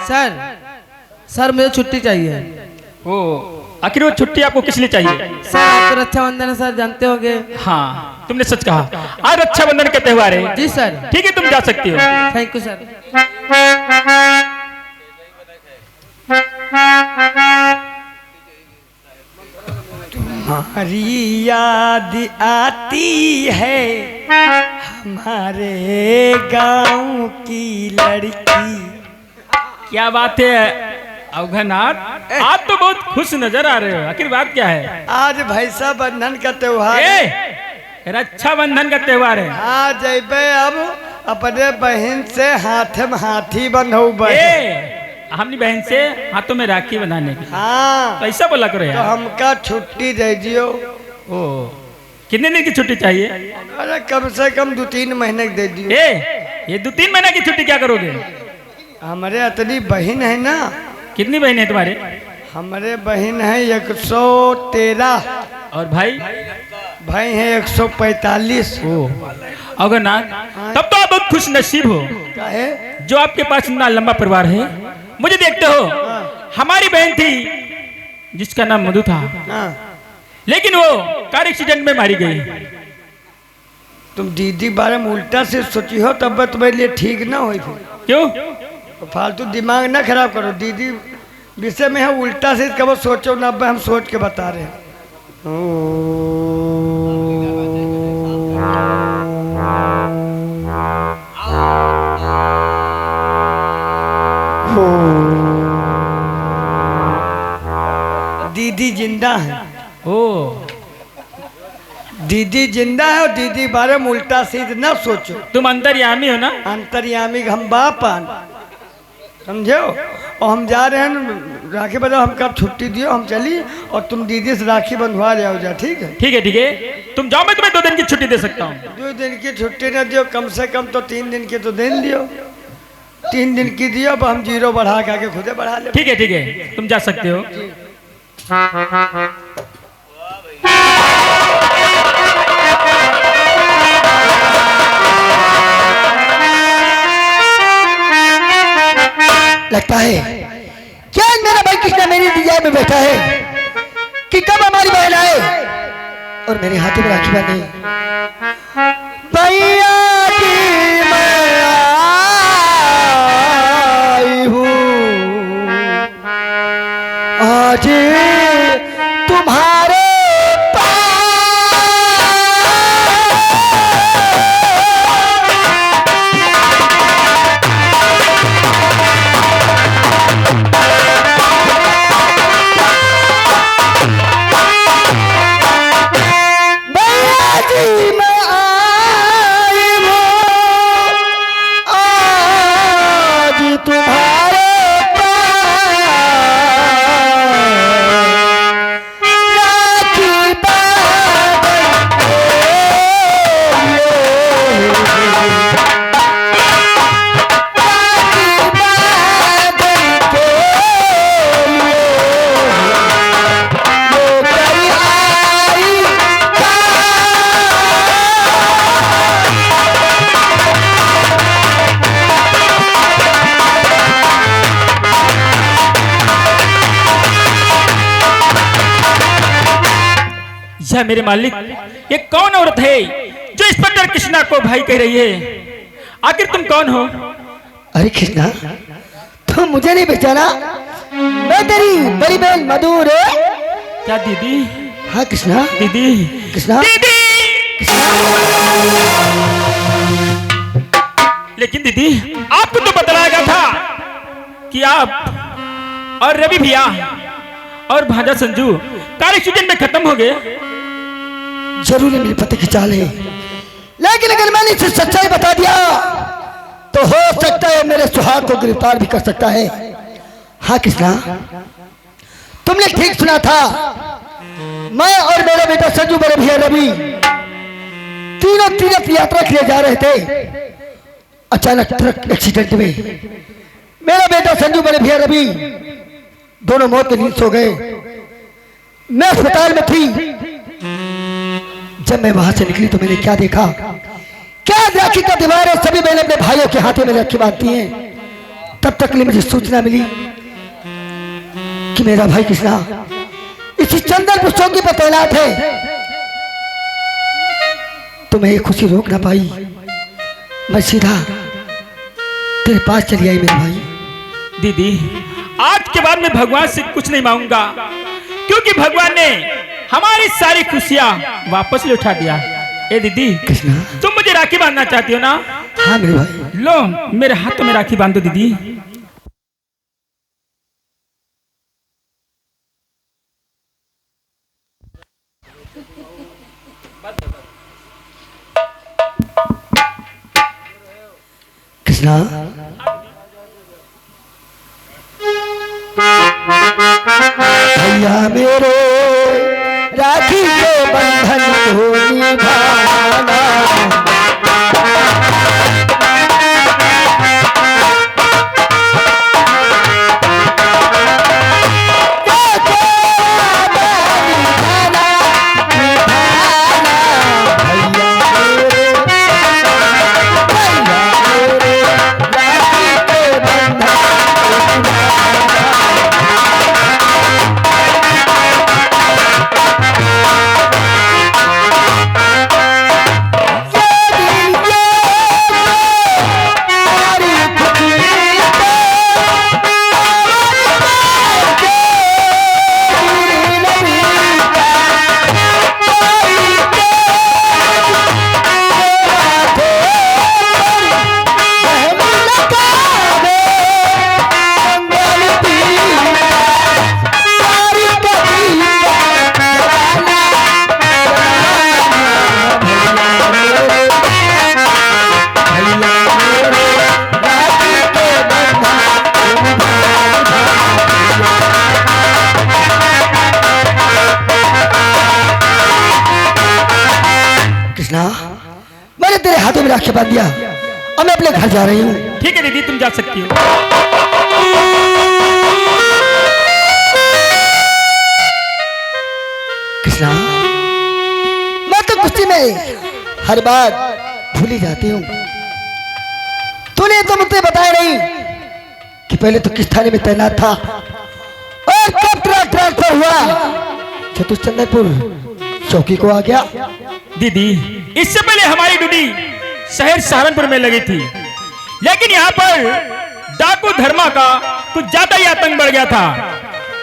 Sir sir मुझे छुट्टी चाहिए। ओ आखिर वो छुट्टी आपको किस लिए चाहिए? सर आज तो रक्षाबंधन है सर, जानते होगे। हाँ तुमने सच कहा, आज रक्षाबंधन का त्योहार है। जी सर। ठीक है तुम जा सकती हो। Thank you sir. तुम्हारी याद आती है हमारे गांव की लड़की। क्या बात है अवघनाथ, आज तो बहुत खुश नजर आ रहे हो, आखिर बात क्या है? आज भैसा बंधन का त्योहार है। रक्षाबंधन का त्योहार है। हाँ जैबे अब अपने बहन से हाथ में हाथी बंधो अपनी बहन से हाथों में राखी बनाने की। हाँ तो ऐसा बोला करो यार। तो हमका छुट्टी दे दियो। ओ कितने दिन की छुट्टी चाहिए? अरे कम से कम 2-3 महीने दे दियो। ये 2-3 महीने की छुट्टी क्या करोगे? हमारे अतनी बहन है ना। कितनी बहन है तुम्हारे? हमारे बहन है 113 और भाई? भाई है 145। अवघनाथ तब तो आप बहुत खुश नसीब हो काहे? जो आपके पास इतना लंबा परिवार है। मुझे देखते हो, हमारी बहन थी जिसका नाम मधु था, लेकिन वो कार एक्सीडेंट में मारी गई। तुम दीदी बारे में उल्टा से सोची हो तब तुम्हारे लिए ठीक ना हो। क्यों? फालतू दिमाग ना खराब करो। दीदी विषय में है उल्टा से कब सोचो ना, हम सोच के बता रहे हैं। दीदी जिंदा है। दीदी जिंदा है और दीदी बारे में उल्टा सीध ना सोचो। तुम अंतर्यामी हो ना? अंतर्यामी हम बापान, समझो। और हम जा रहे हैं राखी बंधो, हमका छुट्टी दियो, हम चली और तुम दीदी से राखी बंधवा ले आओ जा। ठीक है? ठीक है ठीक है, तुम जाओ, मैं तुम्हें 2 दिन की छुट्टी दे सकता हूँ। 2 दिन की छुट्टी ना दियो, कम से कम तो 3 दिन की तो दिन दियो। 3 दिन की दियो, अब हम 0 बढ़ा के खुदे बढ़ा ले। ठीक है तुम जा सकते हो। लगता है क्या मेरा भाई कृष्णा मेरी इंतजार में बैठा है कि कब हमारी बहन आए और मेरे हाथों में राखी बांधे। भैया जी मैं आई हूँ आज तुम्हारे मेरे मालिक, ये कौन औरत है जो इंस्पेक्टर कृष्णा को भाई कह रही है? आखिर तुम कौन हो? अरे कृष्णा तुम मुझे नहीं पहचाना? मैं तेरी बड़ी बहन मधु रे। क्या दीदी? हाँ कृष्णा। दीदी कृष्णा दीदी लेकिन दीदी आपको तो बतलाया गया था कि आप और रवि भैया और भांजा संजू कार एक्सीडेंट में खत्म हो गए। जरूर मेरे पति की चाल है, लेकिन अगर मैंने इसे सच्चाई बता दिया तो हो सकता है मेरे सुहाग को गिरफ्तार भी कर सकता है। हाँ कृष्णा तुमने ठीक सुना था, मैं और मेरा बेटा संजू बड़े भैया रवि तीनों तीर्थ यात्रा के लिए जा रहे थे। अचानक ट्रक एक्सीडेंट में मेरा बेटा संजू बड़े भैया रवि दोनों मौत के नींद सो गए। मैं अस्पताल में थी। जब मैं वहां से निकली तो मैंने क्या देखा, क्या राखी का दीवार है, सभी बहनें अपने भाइयों के हाथों में राखी बांधती हैं। तब तक मुझे सूचना मिली कि मेरा भाई कृष्णा इसी चंदनपुर चौकी पर तैनात है, तो मैं ये खुशी रोक ना पाई। मैं सीधा तेरे पास चली आई मेरे भाई। दीदी, आज के बाद मैं भगवान से कुछ नहीं मांगूंगा, क्योंकि भगवान ने हमारी सारी खुशियां वापस लौटा दिया। ए दीदी, कृष्णा, तुम मुझे राखी बांधना चाहती हो ना? हाँ मेरे भाई। लो, मेरे हाथों में राखी बांधो दीदी। कृष्णा, भैया मेरे राखी के बंधन को निभाना, मैंने तेरे हाथों में राखी बांध दिया, अब मैं अपने घर जा रही हूँ। ठीक है दीदी, तुम जा सकती हो। कृष्णा, मैं तो गुस्से में हर बात भूली जाती हूँ। तूने तो मुझे बताया नहीं कि पहले तो किस थाने में तैनात था और कब ट्रांसफर हुआ तो तू चंदनपुर चौकी को आ गया। दीदी, इससे पहले हमारी ड्यूटी शहर सहारनपुर में लगी थी, लेकिन यहाँ पर डाकू धर्मा का कुछ ज्यादा ही आतंक बढ़ गया था,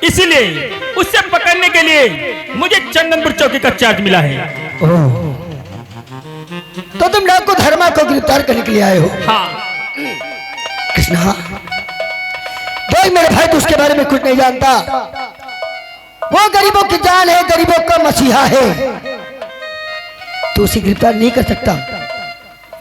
इसीलिए उससे पकड़ने के लिए मुझे चंदनपुर चौकी का चार्ज मिला है। तो तुम डाकू धर्मा को गिरफ्तार करने के लिए आए हो? हाँ। कृष्णा, भाई मेरे भाई तो उसके बारे में कुछ नहीं जानता। वो गरीबों की जान है, गरीबों का मसीहा है, तो उसे गिरफ्तार नहीं कर सकता।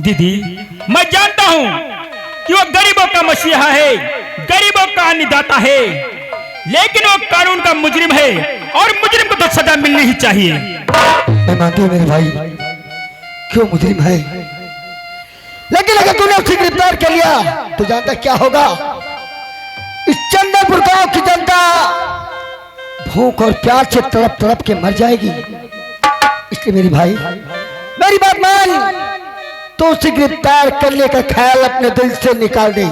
दीदी, मैं जानता हूँ कि वो गरीबों का मसीहा है, गरीबों का अन्नदाता है, लेकिन वो कानून का मुजरिम है और मुजरिम को तो सजा मिलनी ही चाहिए। मैं मानती हूँ मेरे भाई क्यों मुजरिम है, लेकिन अगर तूने उसे गिरफ्तार कर लिया तो जानता क्या होगा? इस चंदनपुर गांव की जनता भूख और प्यार से तड़प तड़प के मर जाएगी। इसलिए मेरी भाई मेरी बात मान, तो उसे गिरफ्तार करने का ख्याल अपने दिल से निकाल दे।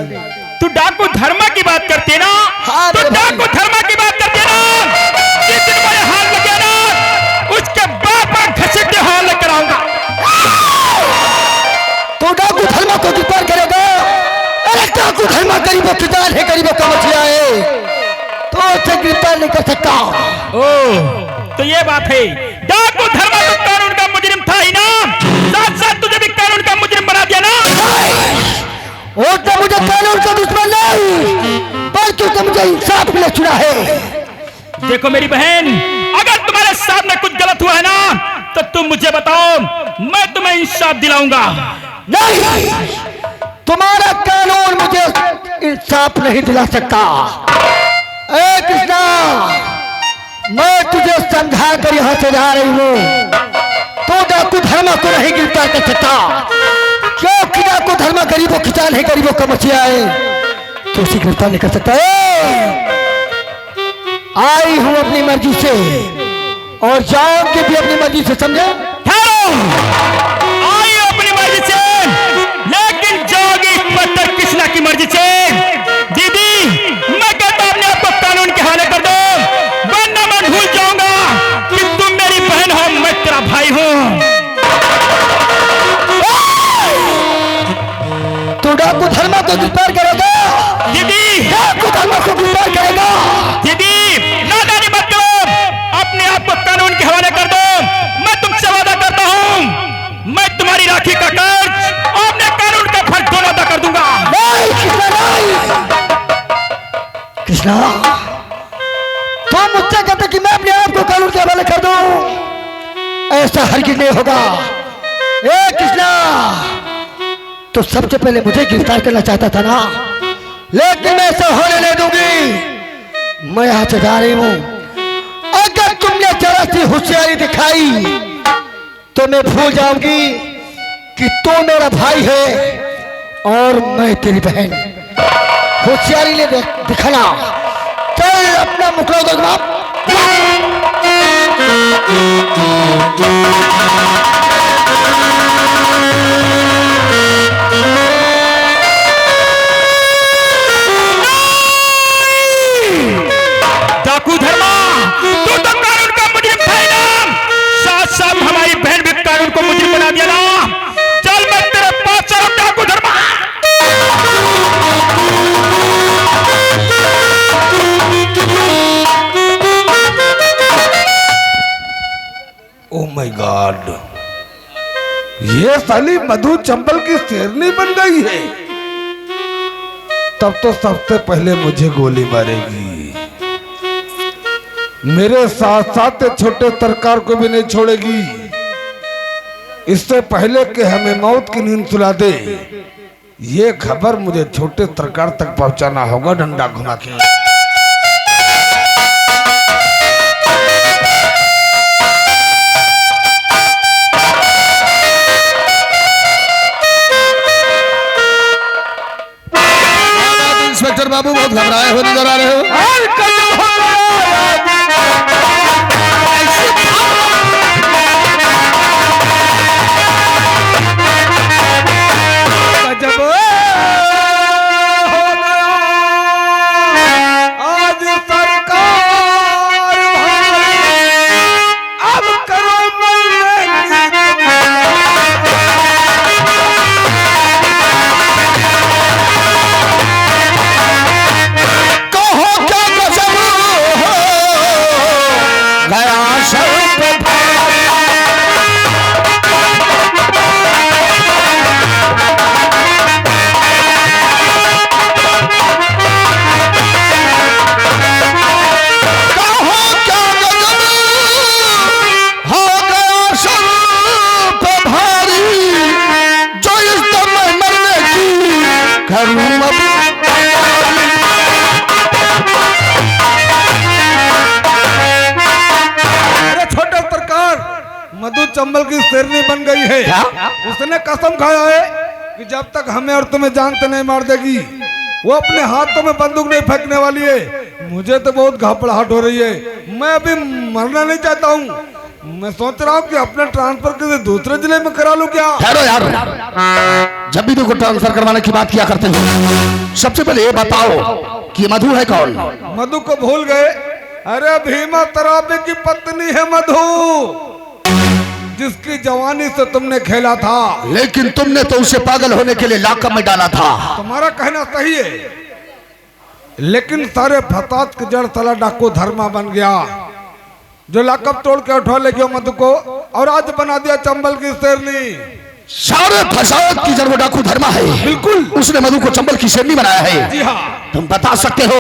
तू डाकू धर्मा की बात करते ना? हाँ, तो डाकू धर्मा की बात करते ना? जिस दिन मेरे हाथ लगे ना, उसके बाप घसीटते हाल लेकर आऊंगा। तो डाकू धर्मा को गिरफ्तार करेगा? अरे डाकू धर्मा गरीबों की जान है, गरीबों का मसला है, तो उसे गिरफ्तार नहीं कर सकता। ओ, तो ये बात है। डाकू धर्मा तो कानून का मुजरिम था ही ना, साथ साथ तुझे भी कानून का मुजरिम बना दिया ना। और तो मुझे कानून का दुश्मन नहीं, बल्कि तो मुझे इंसाफ मिले चुना है। देखो मेरी बहन, अगर तुम्हारे साथ में कुछ गलत हुआ है ना, तो तुम मुझे बताओ, मैं तुम्हें इंसाफ दिलाऊंगा। नहीं, तुम्हारा कानून मुझे इंसाफ नहीं दिला सकता। ए कृष्णा, मैं तुझे समझा कर यहाँ से जा रही हूँ, तो डाकू धर्मा को नहीं गिरफ्तार कर सकता, क्योंकि डाकू धर्मा गरीबों की जान है, गरीबों का मसीहा है, तो उसे गिरफ्तार नहीं कर सकता। आई हूँ अपनी मर्जी से और जाओगे भी अपनी मर्जी से, समझे? आई अपनी मर्जी से, लेकिन जाओगी पत्थर कृष्णा की मर्जी से। कृष्णा, तुम मुझसे कहते कि मैं अपने आप को कानून के हवाले कर दूं, ऐसा हरगिज़ नहीं होगा। ए कृष्णा, तो सबसे पहले मुझे गिरफ्तार करना चाहता था ना, लेकिन मैं ऐसा होने नहीं दूंगी। मैं यहाँ से जा रही हूँ। अगर तुमने जरा सी होशियारी दिखाई तो मैं भूल जाऊंगी कि तू मेरा भाई है और मैं तेरी बहन। होशियारी ले दिखाना। चल अपना मुखड़ा दो जवाब। डाकू धर्मा, तू तो कानून का मुजरिम था ही ना, साथ साथ हमारी बहन भी कानून को मुजरिम बना दिया ना। चल मैं तेरे पास चलूं डाकू धर्मा। ओह माय गॉड, ये साली मधु चंपल की शेरनी बन गई है। तब तो सबसे पहले मुझे गोली मारेगी। मेरे साथ साथ छोटे सरकार को भी नहीं छोड़ेगी। इससे पहले कि हमें मौत की नींद सुला दे, ये खबर मुझे छोटे सरकार तक पहुंचाना होगा डंडा घुमा के। इंस्पेक्टर बाबू बहुत घबराए हुए नजर आ रहे हो। आज सरकार अब करो कहो क्या कसम हो गया सर पे मधु चंबल की शेरनी बन गई है। क्या? उसने कसम खाया है कि जब तक हमें और तुम्हें जानते नहीं मार देगी, वो अपने हाथों में बंदूक नहीं फेंकने वाली है। मुझे तो बहुत घबराहट हो रही है। मैं अभी मरना नहीं चाहता हूँ। मैं सोच रहा हूँ कि अपना ट्रांसफर किसी दूसरे जिले में करा लूँ क्या? ठहरो यार, जब भी तुमको ट्रांसफर करवाने की बात किया करते हो, सबसे पहले ये बताओ कि मधु है कौन? मधु को भूल गए? अरे भीमा तराबी की पत्नी है मधु, जिसकी जवानी से तुमने खेला था। लेकिन तुमने तो उसे पागल होने के लिए लाकअप में डाला था। तुम्हारा कहना सही है, लेकिन सारे फसाद की जड़ साला डाकू धर्मा बन गया, जो लाकअप तोड़ के उठा ले गया मधु को और आज बना दिया चंबल की शेरनी। सारे फसाद की जड़ वो डाकू धर्मा है। बिल्कुल, उसने मधु को चंबल की शेरनी बनाया है। जी हाँ। तुम बता सकते हो